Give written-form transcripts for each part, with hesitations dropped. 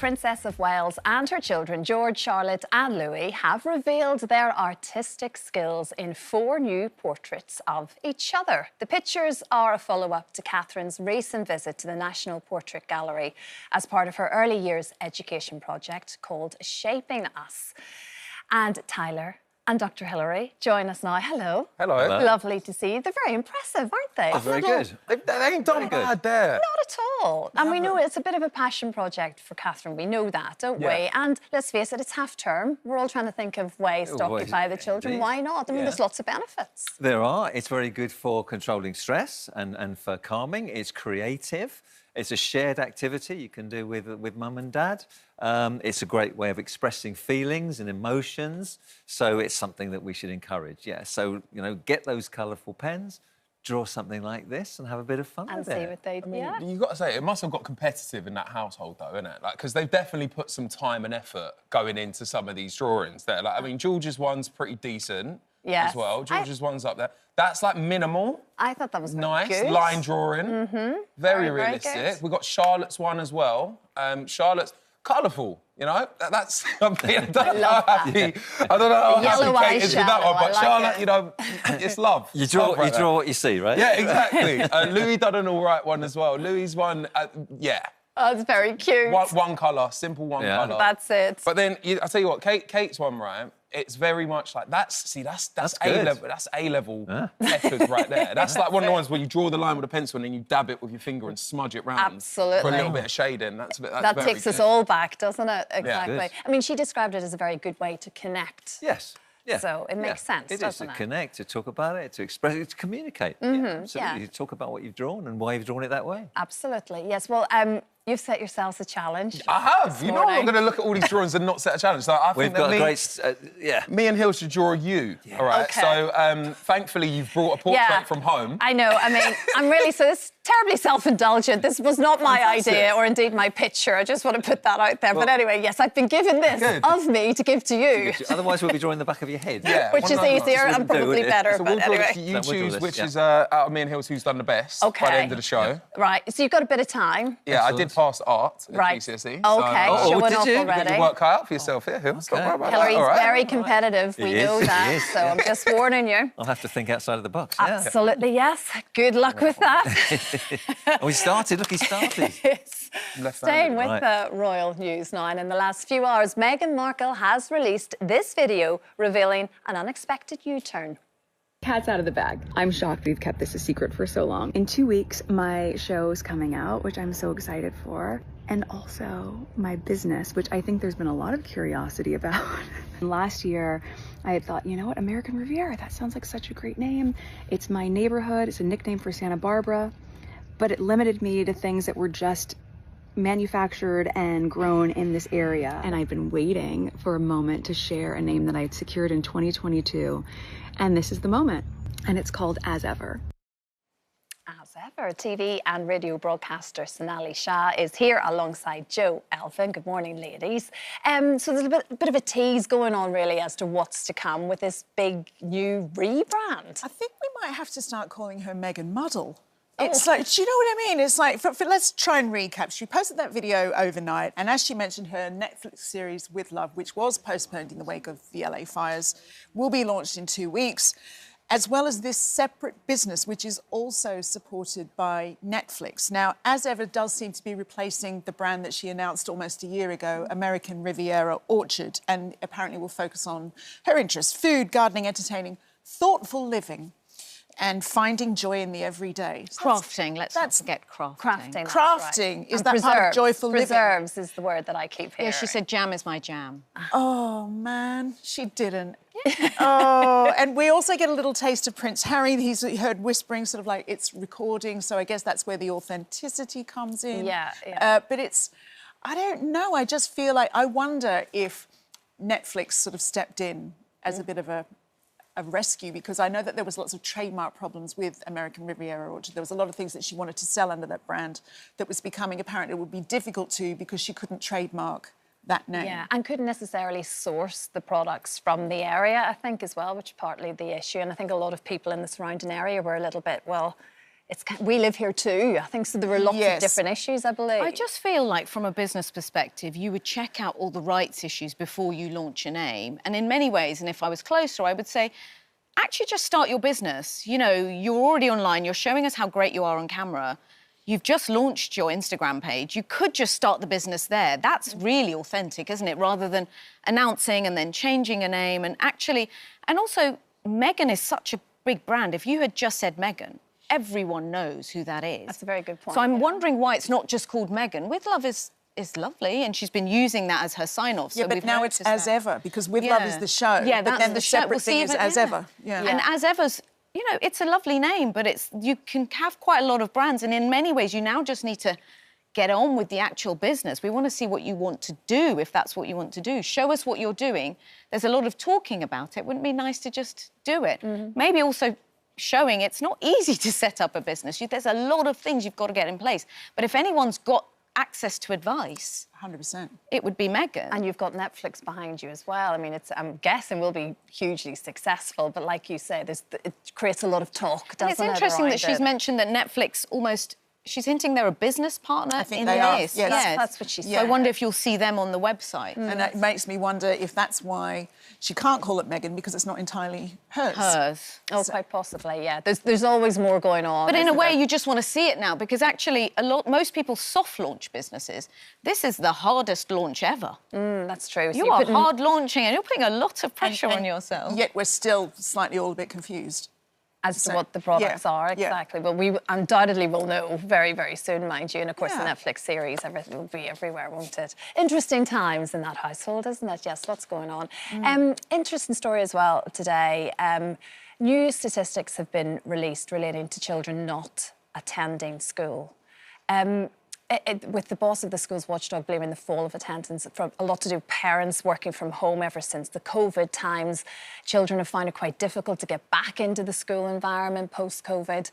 Princess of Wales and her children, George, Charlotte and Louis, have revealed their artistic skills in 4 new portraits of each other. The pictures are a follow-up to Catherine's recent visit to the National Portrait Gallery as part of her early years education project called Shaping Us. And Tyler and Dr Hilary join us now. Hello. Hello. Hello. Lovely to see you. They're very impressive, aren't they? Oh, very good. They ain't done bad there. Not at all. And we know it's a bit of a passion project for Catherine. We know that, don't we? And let's face it, it's half term. We're all trying to think of ways to occupy the children. Indeed. Why not? I mean, there's lots of benefits. There are. It's very good for controlling stress and for calming. It's creative. It's a shared activity you can do with mum and dad. It's a great way of expressing feelings and emotions. So it's something that we should encourage, yeah. So, you know, get those colourful pens, draw something like this and have a bit of fun with it. And see what they do. I mean, you've got to say, it must have got competitive in that household, though, innit? Like, because they've definitely put some time and effort going into some of these drawings there. Like, I mean, George's one's pretty decent as well. George's one's up there. That's, like, minimal. I thought that was nice. Good. Line drawing. Mm-hmm. Very realistic. We've got Charlotte's one as well. Charlotte's colourful, you know? That's... I mean, I don't know how happy... I don't know how happy Kate is with that one, but like Charlotte, you know, it's love. You draw what you see, right? Yeah, exactly. Louis done an all right one as well. Louis's one, yeah. Oh, it's very cute. One colour, simple one colour. That's it. But then, I'll tell you what, Kate's one, right, it's very much like, that's A-level, that's A-level effort right there. That's like one of the ones where you draw the line with a pencil and then you dab it with your finger and smudge it round. Absolutely. For a little bit of shading. That takes us all back, doesn't it? Exactly. Yeah, I mean, she described it as a very good way to connect. Yes. Yeah. So it makes sense, doesn't it? It is to connect, to talk about it, to express it, to communicate. Absolutely. You talk about what you've drawn and why you've drawn it that way. Absolutely. Yes. Well, you've set yourselves a challenge. I have. You know I'm not going to look at all these drawings and not set a challenge. So I think me and Hill should draw you. Yeah. All right. Okay. So thankfully you've brought a portrait from home. I know. I mean, I'm really terribly self-indulgent. This was not my idea or indeed my picture. I just want to put that out there. Well, but anyway, yes, I've been given this of me to give to you. Otherwise, we'll be drawing the back of your head. Yeah, which is easier and probably better. So but anyway. You choose which is out of me and Hill's who's done the best by the end of the show. Right. So you've got a bit of time. Yeah, I did pass art at GCSE. Okay, showing off already. You got your work cut out for yourself here, Hill. Hilary's very competitive. We know that. So I'm just warning you. I'll have to think outside of the box. Absolutely, yes. Good luck with that. Oh, he started. Look, he started. Staying with the royal news now, and in the last few hours, Meghan Markle has released this video revealing an unexpected U-turn. Cat's out of the bag. I'm shocked we've kept this a secret for so long. In 2 weeks, my show's coming out, which I'm so excited for. And also my business, which I think there's been a lot of curiosity about. Last year, I had thought, you know what, American Riviera, that sounds like such a great name. It's my neighborhood, it's a nickname for Santa Barbara. But it limited me to things that were just manufactured and grown in this area. And I've been waiting for a moment to share a name that I had secured in 2022. And this is the moment. And it's called As Ever. As ever, TV and radio broadcaster Sonali Shah is here alongside Jo Elvin. Good morning, ladies. So there's a bit of a tease going on, really, as to what's to come with this big new rebrand. I think we might have to start calling her Meghan Muddle. It's like, do you know what I mean? It's like, let's try and recap. She posted that video overnight, and as she mentioned, her Netflix series With Love, which was postponed in the wake of the LA fires, will be launched in 2 weeks, as well as this separate business, which is also supported by Netflix. Now, As Ever does seem to be replacing the brand that she announced almost a year ago, American Riviera Orchard, and apparently will focus on her interests: food, gardening, entertaining, thoughtful living, and finding joy in the everyday. So crafting, let's not forget crafting. Crafting, is that part of joyful living? Preserves is the word that I keep hearing. Yeah, she said jam is my jam. Oh, man, she didn't. Oh, and we also get a little taste of Prince Harry. He's heard whispering, sort of like it's recording, so I guess that's where the authenticity comes in. But I don't know, I just feel like, I wonder if Netflix sort of stepped in as a bit of a rescue, because I know that there was lots of trademark problems with American Riviera Orchard. There was a lot of things that she wanted to sell under that brand that was becoming apparent it would be difficult to, because she couldn't trademark that name. Yeah, and couldn't necessarily source the products from the area, I think, as well, which is partly the issue. And I think a lot of people in the surrounding area were a little bit, well, we live here too, I think, so there were lots of different issues, I believe. I just feel like, from a business perspective, you would check out all the rights issues before you launch a name. And in many ways, and if I was closer, I would say, actually just start your business. You know, you're already online, you're showing us how great you are on camera. You've just launched your Instagram page. You could just start the business there. That's really authentic, isn't it? Rather than announcing and then changing a name. And actually, and also, Meghan is such a big brand. If you had just said Meghan, everyone knows who that is. That's a very good point. So I'm wondering why it's not just called Meghan. With Love is lovely, and she's been using that as her sign-off. Yeah, so but now it's As Ever, because With Love is the show. Yeah, but then the separate thing is As Ever. Yeah. And As Ever's, you know, it's a lovely name, but you can have quite a lot of brands, and in many ways, you now just need to get on with the actual business. We want to see what you want to do, if that's what you want to do. Show us what you're doing. There's a lot of talking about it. Wouldn't it be nice to just do it? Maybe also showing it's not easy to set up a business. There's a lot of things you've got to get in place. But if anyone's got access to advice... 100%. It would be Meghan. And you've got Netflix behind you as well. I mean, I'm guessing will be hugely successful, but like you say, it creates a lot of talk, doesn't it? It's interesting that she's mentioned that Netflix almost... She's hinting they're a business partner I think in they this. Are. Yes. That's what she said. So I wonder if you'll see them on the website. And it makes me wonder if that's why she can't call it Meghan, because it's not entirely hers. Oh, quite possibly, yeah. There's always more going on. But in a way, you just want to see it now, because actually, most people soft launch businesses. This is the hardest launch ever. That's true. So you are hard launching, and you're putting a lot of pressure on yourself. Yet we're still slightly all a bit confused. As to what the products are, exactly. Well, we undoubtedly will know very, very soon, mind you. And, of course, the Netflix series, everything will be everywhere, won't it? Interesting times in that household, isn't it? Yes, lots going on. Interesting story as well today. New statistics have been released relating to children not attending school. With the boss of the school's watchdog blaming the fall of attendance from a lot to do with parents working from home ever since the COVID times. Children have found it quite difficult to get back into the school environment post-COVID.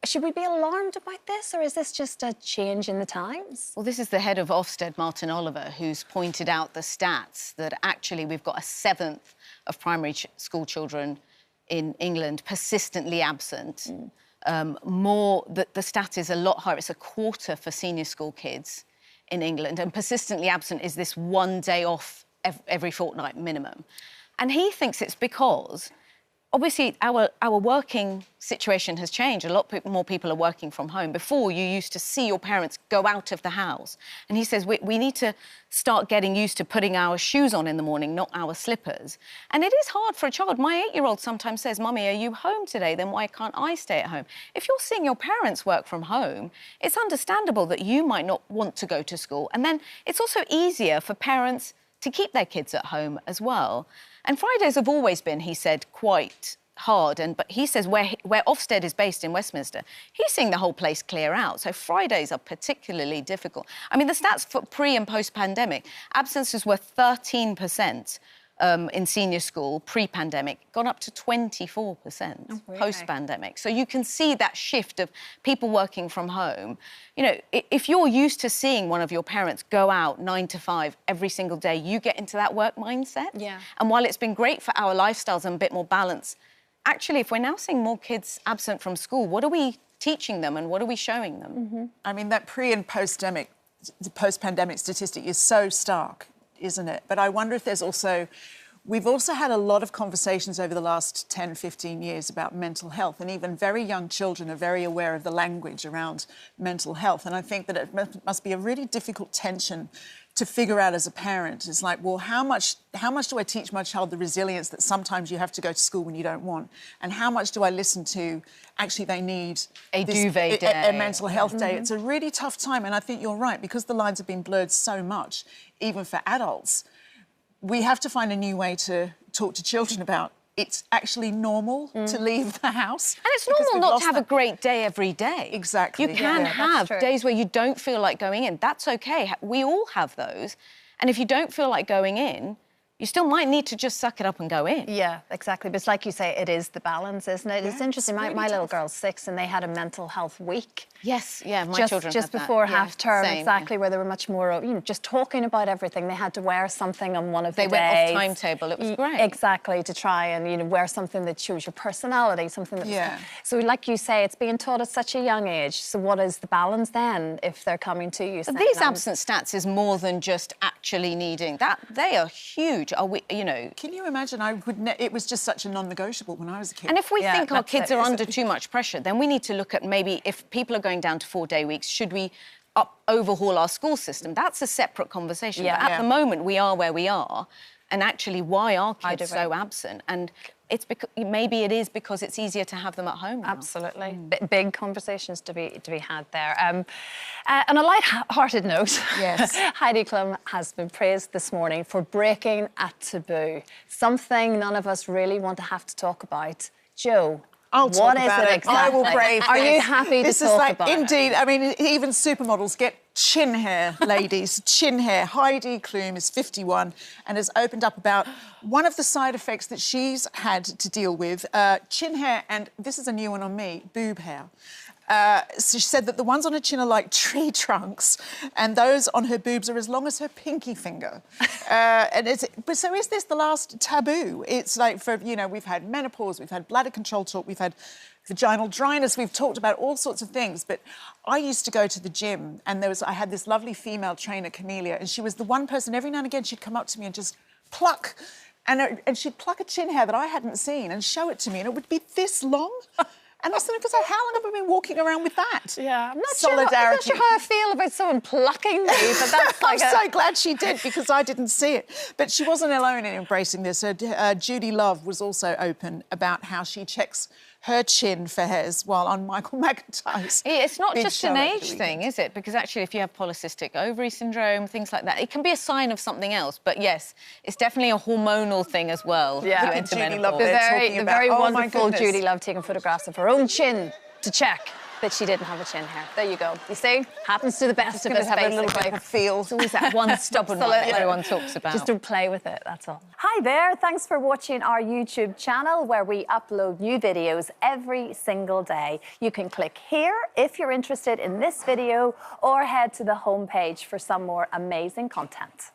Should we be alarmed about this, or is this just a change in the times? Well, this is the head of Ofsted, Martin Oliver, who's pointed out the stats that actually we've got a seventh of primary school children in England persistently absent. The stat is a lot higher. It's a quarter for senior school kids in England, and persistently absent is this 1 day off every fortnight minimum. And he thinks it's because, obviously, our working situation has changed. A lot more people are working from home. Before, you used to see your parents go out of the house. And he says we need to start getting used to putting our shoes on in the morning, not our slippers. And it is hard for a child. My 8-year-old sometimes says, "Mummy, are you home today? Then why can't I stay at home?" If you're seeing your parents work from home, it's understandable that you might not want to go to school. And then it's also easier for parents to keep their kids at home as well. And Fridays have always been, he said, quite hard. But he says where Ofsted is based in Westminster, he's seeing the whole place clear out. So Fridays are particularly difficult. I mean, the stats for pre- and post-pandemic, absences were 13% in senior school pre-pandemic, gone up to 24% post-pandemic. So you can see that shift of people working from home. You know, if you're used to seeing one of your parents go out 9 to 5 every single day, you get into that work mindset. Yeah. And while it's been great for our lifestyles and a bit more balance, actually, if we're now seeing more kids absent from school, what are we teaching them and what are we showing them? I mean, that pre- and post-pandemic statistic is so stark, isn't it? But I wonder if there's also... We've also had a lot of conversations over the last 10, 15 years about mental health, and even very young children are very aware of the language around mental health. And I think that it must be a really difficult tension to figure out as a parent. It's like, well, how much do I teach my child the resilience that sometimes you have to go to school when you don't want? And how much do I listen to, actually, they need a duvet day, a mental health day? It's a really tough time. And I think you're right, because the lines have been blurred so much, even for adults. We have to find a new way to talk to children about it's actually normal to leave the house. And it's normal not to have a great day every day. Exactly. You can have days where you don't feel like going in. That's OK. We all have those. And if you don't feel like going in, you still might need to just suck it up and go in. Yeah, exactly. But it's like you say, it is the balance, isn't it? Yeah, it's interesting. It's really my little girl's 6 and they had a mental health week. Yes, yeah, my children just had before that. half term, same, exactly, where they were much more, you know, just talking about everything. They had to wear something on one of the days. They went off timetable. It was great. Exactly, to try and, you know, wear something that shows your personality, something that was... So like you say, it's being taught at such a young age. So what is the balance then if they're coming to you? These absence stats is more than just actually needing that. They are huge. Are we, you know... Can you imagine? It was just such a non-negotiable when I was a kid. And if we think our kids are under too much pressure, then we need to look at maybe if people are going down to 4-day weeks, should we overhaul our school system? That's a separate conversation. But at the moment, we are where we are. And actually, why are kids so absent? And it's because maybe it is because it's easier to have them at home now. Absolutely. Big conversations to be had there. On a light-hearted note, Heidi Klum has been praised this morning for breaking a taboo, something none of us really want to have to talk about. Jo, what is it exactly? I will brave this. Are you happy to talk about it? Indeed. I mean, even supermodels get chin hair, ladies, chin hair. Heidi Klum is 51 and has opened up about one of the side effects that she's had to deal with, chin hair, and this is a new one on me, boob hair. So she said that the ones on her chin are like tree trunks and those on her boobs are as long as her pinky finger. But so is this the last taboo? It's like, for, you know, we've had menopause, we've had bladder control talk, we've had vaginal dryness, we've talked about all sorts of things. But I used to go to the gym and I had this lovely female trainer, Camellia, and she was the one person, every now and again, she'd come up to me and just pluck. And she'd pluck a chin hair that I hadn't seen and show it to me, and it would be this long. And I said, how long have I been walking around with that? Yeah, I'm not Solidarity. sure how I feel about someone plucking me, but that's like I'm so glad she did, because I didn't see it. But she wasn't alone in embracing this. Judy Love was also open about how she checks her chin for hairs while on Michael McIntyre's. It's not just an age thing, is it? Because actually, if you have polycystic ovary syndrome, things like that, it can be a sign of something else. But yes, it's definitely a hormonal thing as well. Yeah, Judy Love, the very wonderful Judy Love taking photographs of her own chin to check that she didn't have a chin hair. There you go. You see? Happens to the best of us, have a little bit of feel. It's always that one stubborn one that everyone talks about. Just don't play with it, that's all. Hi there. Thanks for watching our YouTube channel where we upload new videos every single day. You can click here if you're interested in this video or head to the homepage for some more amazing content.